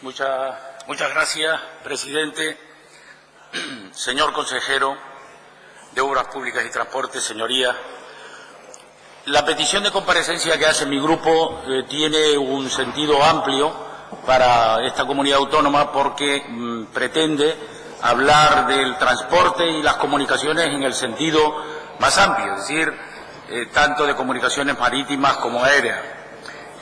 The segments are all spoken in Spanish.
Muchas gracias, presidente. Señor consejero de Obras Públicas y Transportes, señorías, la petición de comparecencia que hace mi grupo tiene un sentido amplio para esta comunidad autónoma porque pretende hablar del transporte y las comunicaciones en el sentido más amplio, es decir, tanto de comunicaciones marítimas como aéreas.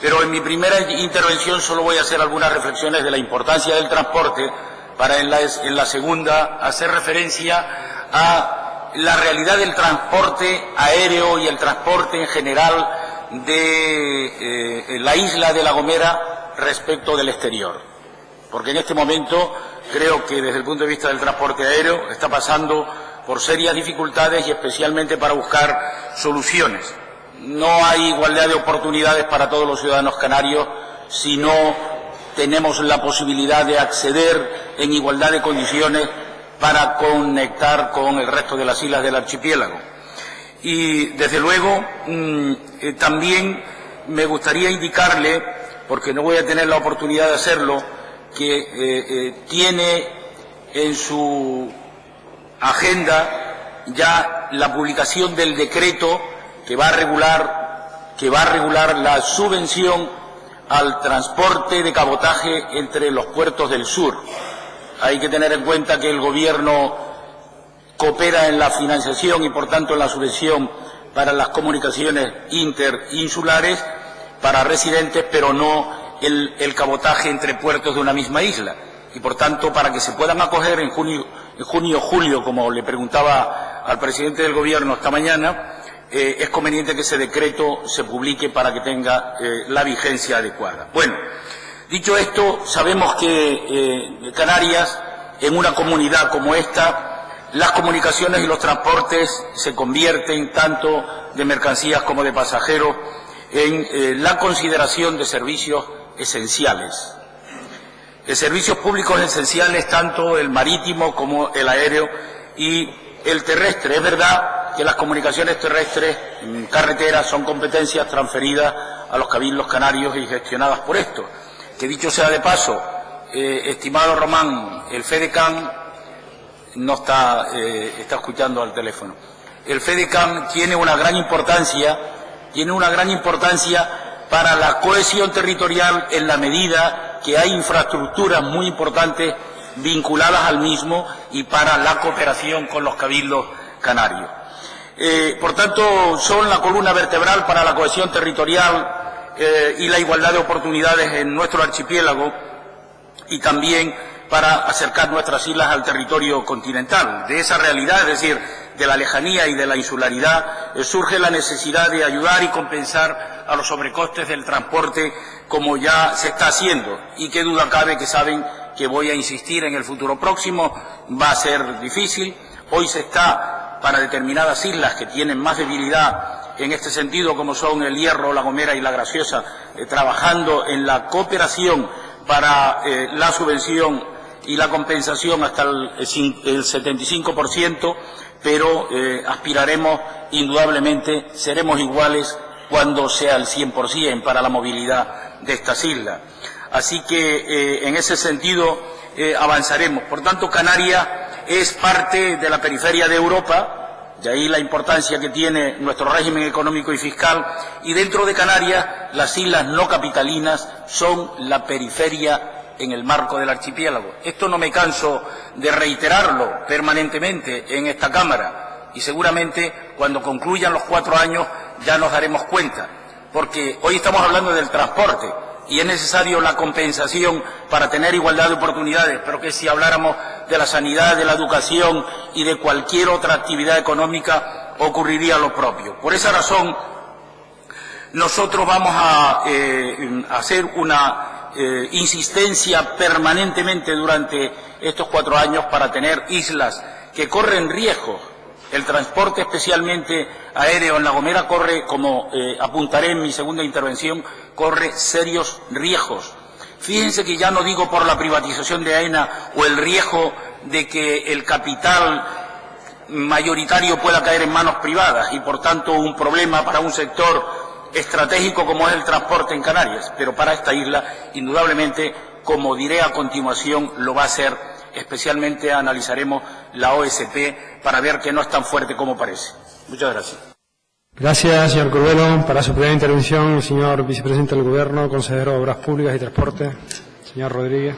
Pero en mi primera intervención solo voy a hacer algunas reflexiones de la importancia del transporte para en la segunda hacer referencia a la realidad del transporte aéreo y el transporte en general de la isla de La Gomera respecto del exterior. Porque en este momento creo que desde el punto de vista del transporte aéreo está pasando por serias dificultades y especialmente para buscar soluciones. No hay igualdad de oportunidades para todos los ciudadanos canarios si no tenemos la posibilidad de acceder en igualdad de condiciones para conectar con el resto de las islas del archipiélago. Y, desde luego, también me gustaría indicarle, porque no voy a tener la oportunidad de hacerlo, que tiene en su agenda ya la publicación del decreto que va a regular la subvención al transporte de cabotaje entre los puertos del sur. Hay que tener en cuenta que el Gobierno coopera en la financiación y, por tanto, en la subvención para las comunicaciones interinsulares para residentes, pero no el cabotaje entre puertos de una misma isla. Y, por tanto, para que se puedan acoger en junio o julio, como le preguntaba al presidente del Gobierno esta mañana, es conveniente que ese decreto se publique para que tenga la vigencia adecuada. Bueno, dicho esto, sabemos que Canarias, en una comunidad como esta, las comunicaciones y los transportes se convierten, tanto de mercancías como de pasajeros, en la consideración de servicios esenciales. Servicios públicos esenciales, tanto el marítimo como el aéreo y el terrestre. Es verdad que las comunicaciones terrestres, carreteras, son competencias transferidas a los cabildos canarios y gestionadas por estos. Que dicho sea de paso, estimado Román, el FEDECAN no está escuchando al teléfono. El FEDECAN tiene una gran importancia para la cohesión territorial en la medida que hay infraestructuras muy importantes vinculadas al mismo y para la cooperación con los cabildos canarios. Por tanto, son la columna vertebral para la cohesión territorial y la igualdad de oportunidades en nuestro archipiélago y también para acercar nuestras islas al territorio continental. De esa realidad, es decir, de la lejanía y de la insularidad, surge la necesidad de ayudar y compensar a los sobrecostes del transporte, como ya se está haciendo. Y qué duda cabe que saben que voy a insistir en el futuro próximo, va a ser difícil. Hoy se está, para determinadas islas que tienen más debilidad en este sentido, como son El Hierro, La Gomera y La Graciosa, trabajando en la cooperación para la subvención y la compensación hasta el 75%, pero aspiraremos, indudablemente, seremos iguales cuando sea el 100% para la movilidad de estas islas. Así que, en ese sentido, avanzaremos. Por tanto, Canarias es parte de la periferia de Europa, de ahí la importancia que tiene nuestro régimen económico y fiscal, y dentro de Canarias las islas no capitalinas son la periferia en el marco del archipiélago. Esto no me canso de reiterarlo permanentemente en esta Cámara y seguramente cuando concluyan los 4 años ya nos daremos cuenta, porque hoy estamos hablando del transporte y es necesario la compensación para tener igualdad de oportunidades, pero que si habláramos de la sanidad, de la educación y de cualquier otra actividad económica ocurriría lo propio. Por esa razón, nosotros vamos a hacer una insistencia permanentemente durante estos 4 años para tener islas que corren riesgos. El transporte, especialmente aéreo en La Gomera, corre, como apuntaré en mi segunda intervención, corre serios riesgos. Fíjense que ya no digo por la privatización de AENA o el riesgo de que el capital mayoritario pueda caer en manos privadas y, por tanto, un problema para un sector estratégico como es el transporte en Canarias, pero para esta isla, indudablemente, como diré a continuación, lo va a hacer. Especialmente analizaremos la OSP para ver que no es tan fuerte como parece. Muchas gracias. Gracias, señor Curvelo. Para su primera intervención, el señor vicepresidente del Gobierno, consejero de Obras Públicas y Transporte, señor Rodríguez.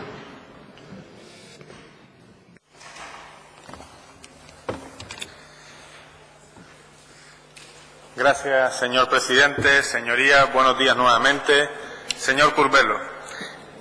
Gracias, señor presidente. Señorías, buenos días nuevamente. Señor Curvelo,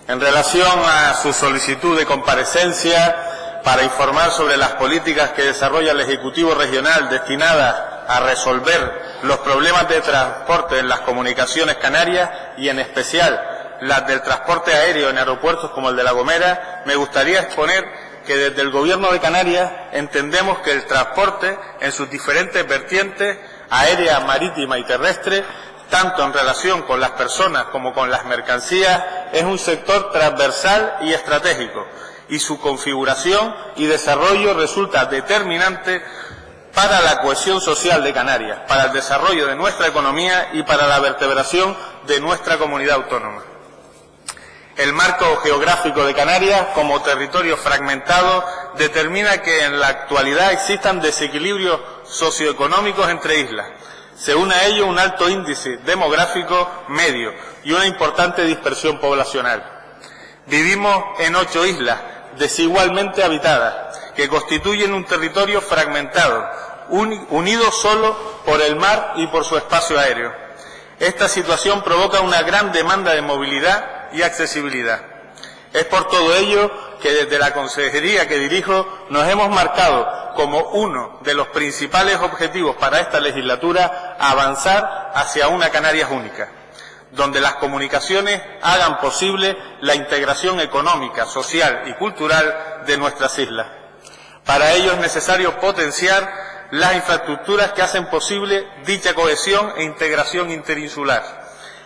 en relación a su solicitud de comparecencia para informar sobre las políticas que desarrolla el Ejecutivo Regional destinadas a resolver los problemas de transporte en las comunicaciones canarias y en especial las del transporte aéreo en aeropuertos como el de La Gomera, me gustaría exponer que desde el Gobierno de Canarias entendemos que el transporte en sus diferentes vertientes, aérea, marítima y terrestre, tanto en relación con las personas como con las mercancías, es un sector transversal y estratégico, y su configuración y desarrollo resulta determinante para la cohesión social de Canarias, para el desarrollo de nuestra economía y para la vertebración de nuestra comunidad autónoma. El marco geográfico de Canarias, como territorio fragmentado, determina que en la actualidad existan desequilibrios socioeconómicos entre islas. Se une a ello un alto índice demográfico medio y una importante dispersión poblacional. Vivimos en 8 islas desigualmente habitadas, que constituyen un territorio fragmentado, unido solo por el mar y por su espacio aéreo. Esta situación provoca una gran demanda de movilidad y accesibilidad. Es por todo ello que desde la consejería que dirijo nos hemos marcado como uno de los principales objetivos para esta legislatura avanzar hacia una Canarias única, donde las comunicaciones hagan posible la integración económica, social y cultural de nuestras islas. Para ello es necesario potenciar las infraestructuras que hacen posible dicha cohesión e integración interinsular,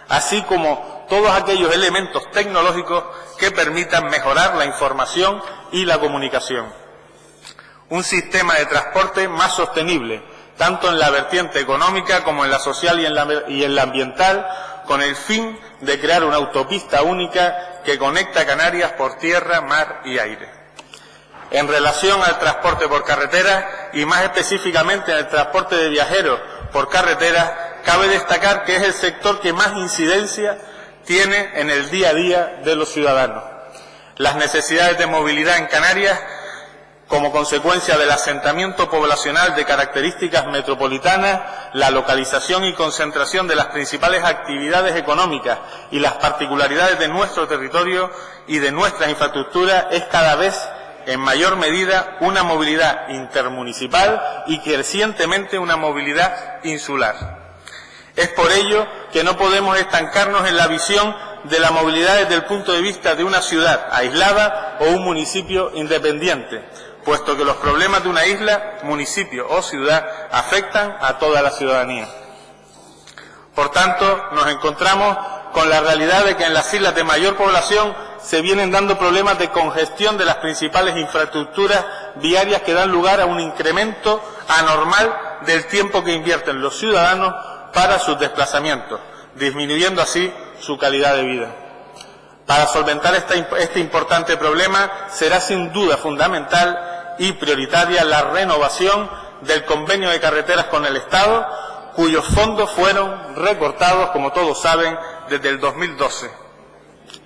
así como todos aquellos elementos tecnológicos que permitan mejorar la información y la comunicación. Un sistema de transporte más sostenible, tanto en la vertiente económica como en la social y en la ambiental, con el fin de crear una autopista única que conecta Canarias por tierra, mar y aire. En relación al transporte por carretera y más específicamente en el transporte de viajeros por carretera, cabe destacar que es el sector que más incidencia tiene en el día a día de los ciudadanos. Las necesidades de movilidad en Canarias, como consecuencia del asentamiento poblacional de características metropolitanas, la localización y concentración de las principales actividades económicas y las particularidades de nuestro territorio y de nuestras infraestructuras, es cada vez en mayor medida una movilidad intermunicipal y crecientemente una movilidad insular. Es por ello que no podemos estancarnos en la visión de la movilidad desde el punto de vista de una ciudad aislada o un municipio independiente, puesto que los problemas de una isla, municipio o ciudad afectan a toda la ciudadanía. Por tanto, nos encontramos con la realidad de que en las islas de mayor población se vienen dando problemas de congestión de las principales infraestructuras viarias que dan lugar a un incremento anormal del tiempo que invierten los ciudadanos para sus desplazamientos, disminuyendo así su calidad de vida. Para solventar este importante problema será sin duda fundamental y prioritaria la renovación del convenio de carreteras con el Estado, cuyos fondos fueron recortados, como todos saben, desde el 2012.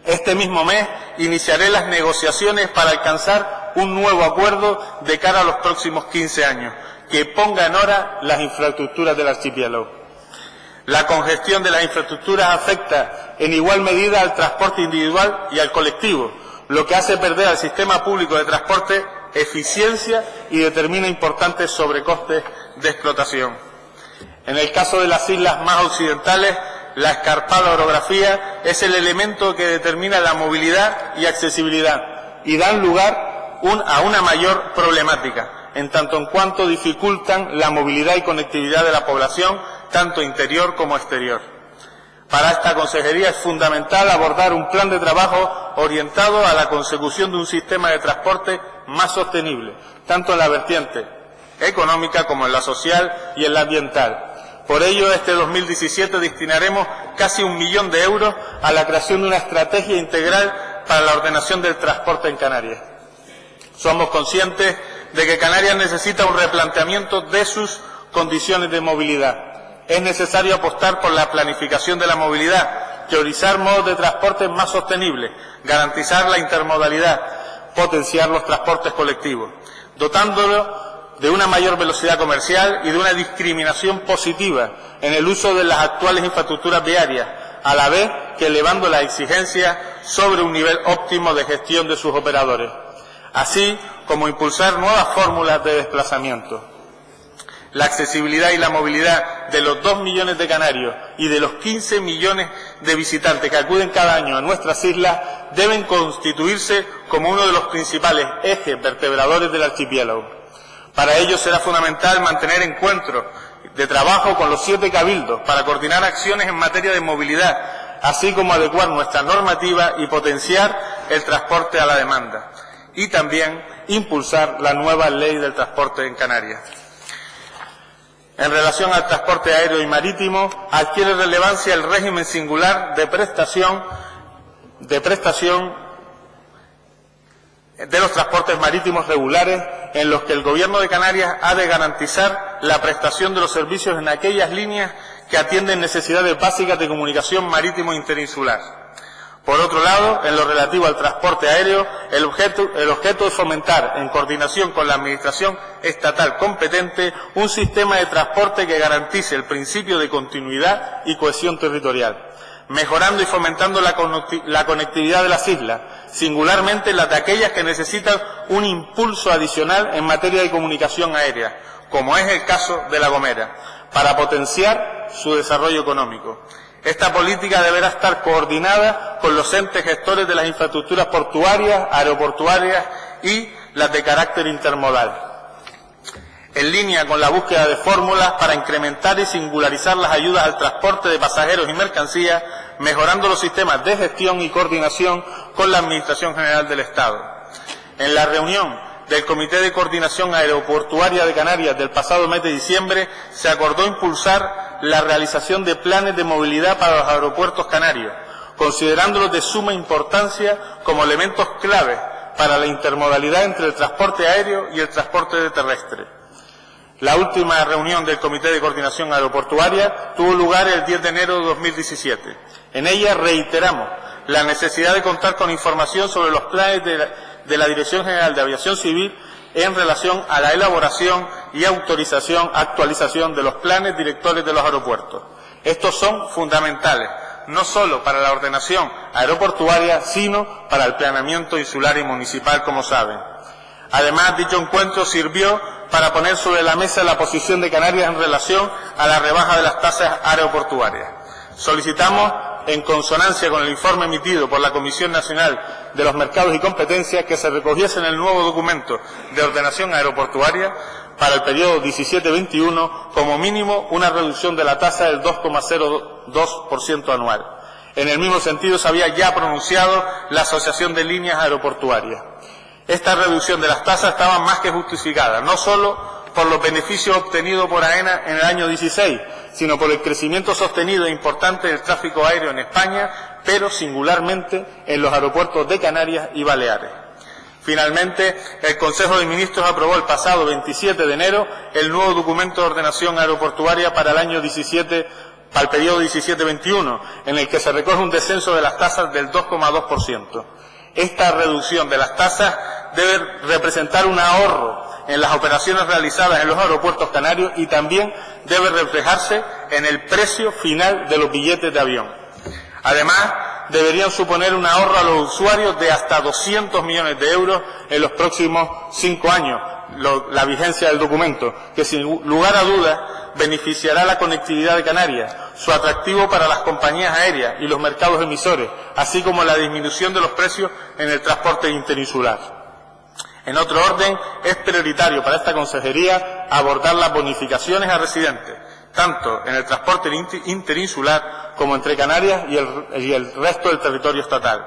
Este mismo mes iniciaré las negociaciones para alcanzar un nuevo acuerdo de cara a los próximos 15 años, que ponga en hora las infraestructuras del archipiélago. La congestión de las infraestructuras afecta en igual medida al transporte individual y al colectivo, lo que hace perder al sistema público de transporte eficiencia y determina importantes sobrecostes de explotación. En el caso de las islas más occidentales, la escarpada orografía es el elemento que determina la movilidad y accesibilidad y dan lugar a una mayor problemática, en tanto en cuanto dificultan la movilidad y conectividad de la población, tanto interior como exterior. Para esta consejería es fundamental abordar un plan de trabajo orientado a la consecución de un sistema de transporte más sostenible, tanto en la vertiente económica como en la social y en la ambiental. Por ello, este 2017 destinaremos casi 1 millón de euros a la creación de una estrategia integral para la ordenación del transporte en Canarias. Somos conscientes de que Canarias necesita un replanteamiento de sus condiciones de movilidad. Es necesario apostar por la planificación de la movilidad, priorizar modos de transporte más sostenibles, garantizar la intermodalidad, potenciar los transportes colectivos, dotándolo de una mayor velocidad comercial y de una discriminación positiva en el uso de las actuales infraestructuras viarias, a la vez que elevando la exigencia sobre un nivel óptimo de gestión de sus operadores, así como impulsar nuevas fórmulas de desplazamiento. La accesibilidad y la movilidad de los 2 millones de canarios y de los 15 millones de visitantes que acuden cada año a nuestras islas deben constituirse como uno de los principales ejes vertebradores del archipiélago. Para ello será fundamental mantener encuentros de trabajo con los 7 cabildos para coordinar acciones en materia de movilidad, así como adecuar nuestra normativa y potenciar el transporte a la demanda, y también impulsar la nueva ley del transporte en Canarias. En relación al transporte aéreo y marítimo, adquiere relevancia el régimen singular de prestación de los transportes marítimos regulares, en los que el Gobierno de Canarias ha de garantizar la prestación de los servicios en aquellas líneas que atienden necesidades básicas de comunicación marítimo interinsular. Por otro lado, en lo relativo al transporte aéreo, el objeto es fomentar, en coordinación con la Administración estatal competente, un sistema de transporte que garantice el principio de continuidad y cohesión territorial, mejorando y fomentando la conectividad de las islas, singularmente las de aquellas que necesitan un impulso adicional en materia de comunicación aérea, como es el caso de La Gomera, para potenciar su desarrollo económico. Esta política deberá estar coordinada con los entes gestores de las infraestructuras portuarias, aeroportuarias y las de carácter intermodal, en línea con la búsqueda de fórmulas para incrementar y singularizar las ayudas al transporte de pasajeros y mercancías, mejorando los sistemas de gestión y coordinación con la Administración General del Estado. En la reunión del Comité de Coordinación Aeroportuaria de Canarias del pasado mes de diciembre, se acordó impulsar la realización de planes de movilidad para los aeropuertos canarios, considerándolos de suma importancia como elementos clave para la intermodalidad entre el transporte aéreo y el transporte terrestre. La última reunión del Comité de Coordinación Aeroportuaria tuvo lugar el 10 de enero de 2017. En ella reiteramos la necesidad de contar con información sobre los planes de la Dirección General de Aviación Civil en relación a la elaboración y actualización de los planes directores de los aeropuertos. Estos son fundamentales, no solo para la ordenación aeroportuaria, sino para el planeamiento insular y municipal, como saben. Además, dicho encuentro sirvió para poner sobre la mesa la posición de Canarias en relación a la rebaja de las tasas aeroportuarias. Solicitamos, en consonancia con el informe emitido por la Comisión Nacional de los Mercados y Competencias, que se recogiese en el nuevo documento de ordenación aeroportuaria para el periodo 17-21 como mínimo una reducción de la tasa del 2,02% anual. En el mismo sentido se había ya pronunciado la Asociación de Líneas Aeroportuarias. Esta reducción de las tasas estaba más que justificada, no solo por los beneficios obtenidos por AENA en el año 16, sino por el crecimiento sostenido e importante del tráfico aéreo en España, pero singularmente en los aeropuertos de Canarias y Baleares. Finalmente, el Consejo de Ministros aprobó el pasado 27 de enero el nuevo documento de ordenación aeroportuaria para el año 17, para el periodo 17-21, en el que se recoge un descenso de las tasas del 2,2%. Esta reducción de las tasas debe representar un ahorro en las operaciones realizadas en los aeropuertos canarios y también debe reflejarse en el precio final de los billetes de avión. Además, deberían suponer un ahorro a los usuarios de hasta 200 millones de euros en los próximos 5 años, la vigencia del documento, que sin lugar a dudas beneficiará la conectividad de Canarias, su atractivo para las compañías aéreas y los mercados emisores, así como la disminución de los precios en el transporte interinsular. En otro orden, es prioritario para esta consejería abordar las bonificaciones a residentes, tanto en el transporte interinsular como entre Canarias y el resto del territorio estatal.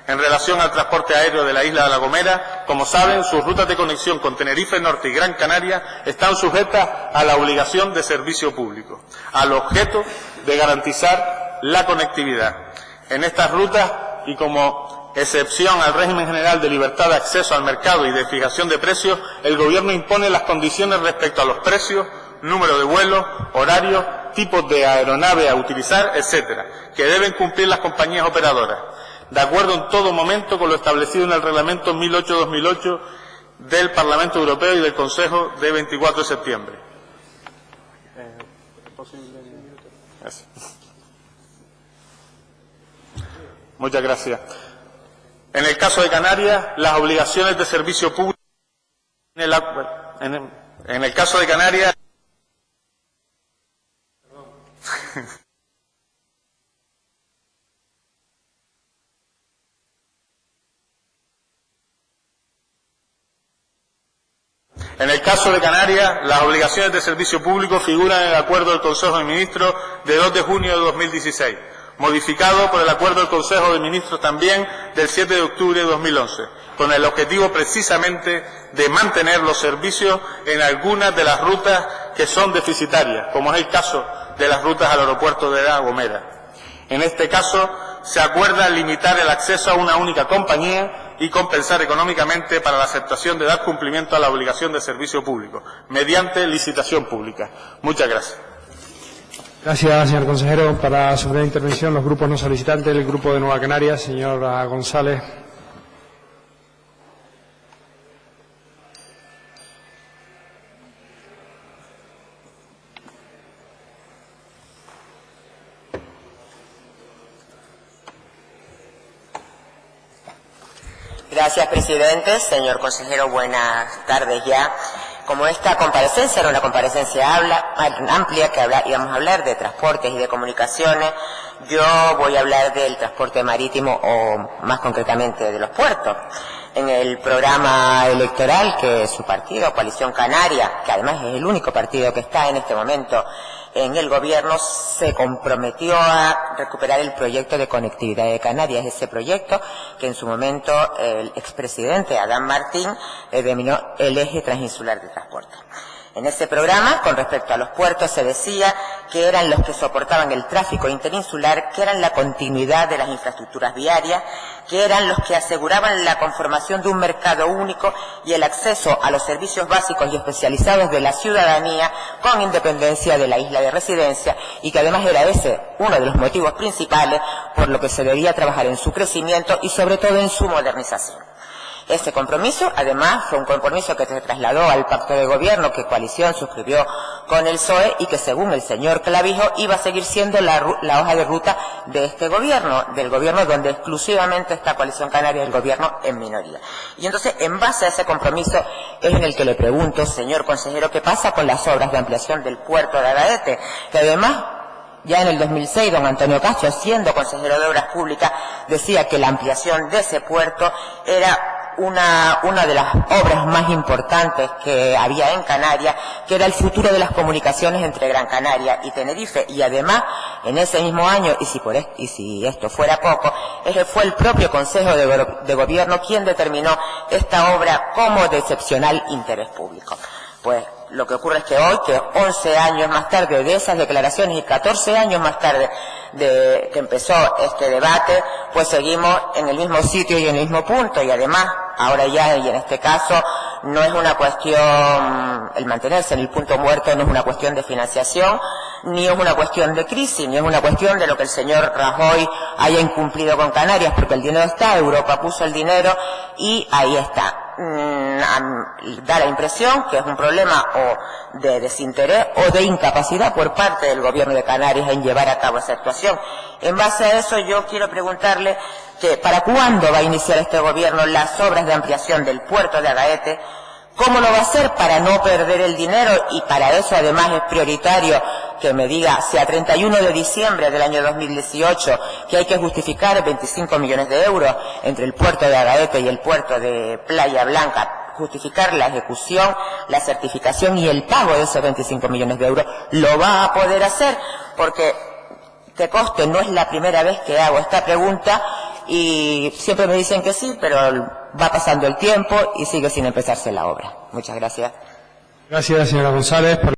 En relación al transporte aéreo de la isla de La Gomera, como saben, sus rutas de conexión con Tenerife Norte y Gran Canaria están sujetas a la obligación de servicio público, al objeto de garantizar la conectividad. En estas rutas, y como excepción al régimen general de libertad de acceso al mercado y de fijación de precios, el Gobierno impone las condiciones respecto a los precios, número de vuelos, horarios, tipos de aeronave a utilizar, etcétera, que deben cumplir las compañías operadoras, de acuerdo en todo momento con lo establecido en el Reglamento 1008-2008 del Parlamento Europeo y del Consejo de 24 de septiembre. Muchas gracias. En el caso de Canarias, las obligaciones de servicio público en el caso de Canarias En el caso de Canarias, las obligaciones de servicio público figuran en el Acuerdo del Consejo de Ministros de 2 de junio de 2016, modificado por el Acuerdo del Consejo de Ministros también del 7 de octubre de 2011, con el objetivo precisamente de mantener los servicios en algunas de las rutas que son deficitarias, como es el caso de las rutas al aeropuerto de La Gomera. En este caso, se acuerda limitar el acceso a una única compañía y compensar económicamente para la aceptación de dar cumplimiento a la obligación de servicio público, mediante licitación pública. Muchas gracias. Gracias, señor consejero. Para su primera intervención, los grupos no solicitantes, el Grupo de Nueva Canarias, señor González. Gracias, presidente. Señor consejero, buenas tardes ya. Como esta comparecencia era una comparecencia amplia, que íbamos a hablar de transportes y de comunicaciones, yo voy a hablar del transporte marítimo o más concretamente de los puertos. En el programa electoral que su partido, Coalición Canaria, que además es el único partido que está en este momento en el gobierno, se comprometió a recuperar el proyecto de conectividad de Canarias, ese proyecto que en su momento el expresidente Adán Martín denominó el eje transinsular de transporte. En ese programa, con respecto a los puertos, se decía que eran los que soportaban el tráfico interinsular, que eran la continuidad de las infraestructuras viarias, que eran los que aseguraban la conformación de un mercado único y el acceso a los servicios básicos y especializados de la ciudadanía con independencia de la isla de residencia, y que además era ese uno de los motivos principales por lo que se debía trabajar en su crecimiento y sobre todo en su modernización. Ese compromiso, además, fue un compromiso que se trasladó al pacto de gobierno que Coalición suscribió con el PSOE y que, según el señor Clavijo, iba a seguir siendo la hoja de ruta de este gobierno, del gobierno donde exclusivamente está Coalición Canaria, el gobierno en minoría. Y entonces, en base a ese compromiso, es en el que le pregunto, señor consejero, ¿qué pasa con las obras de ampliación del puerto de Agaete? Que además, ya en el 2006, don Antonio Castro, siendo consejero de Obras Públicas, decía que la ampliación de ese puerto era una de las obras más importantes que había en Canarias, que era el futuro de las comunicaciones entre Gran Canaria y Tenerife. Y además, en ese mismo año, y si esto fuera poco, fue el propio Consejo de Gobierno quien determinó esta obra como de excepcional interés público. Pues lo que ocurre es que hoy, que 11 años más tarde de esas declaraciones y 14 años más tarde de que empezó este debate, pues seguimos en el mismo sitio y en el mismo punto. Y además, ahora ya, y en este caso, no es una cuestión, el mantenerse en el punto muerto no es una cuestión de financiación, ni es una cuestión de crisis, ni es una cuestión de lo que el señor Rajoy haya incumplido con Canarias, porque el dinero está, Europa puso el dinero y ahí está. Da la impresión que es un problema o de desinterés o de incapacidad por parte del gobierno de Canarias en llevar a cabo esa actuación. En base a eso, yo quiero preguntarle que ¿para cuándo va a iniciar este gobierno las obras de ampliación del puerto de Agaete? ¿Cómo lo va a hacer para no perder el dinero? Y para eso además es prioritario que me diga si a 31 de diciembre del año 2018 que hay que justificar 25 millones de euros entre el puerto de Agaete y el puerto de Playa Blanca, justificar la ejecución, la certificación y el pago de esos 25 millones de euros, lo va a poder hacer, porque te conste, no es la primera vez que hago esta pregunta y siempre me dicen que sí, pero va pasando el tiempo y sigue sin empezarse la obra. Muchas gracias. Gracias, señora González.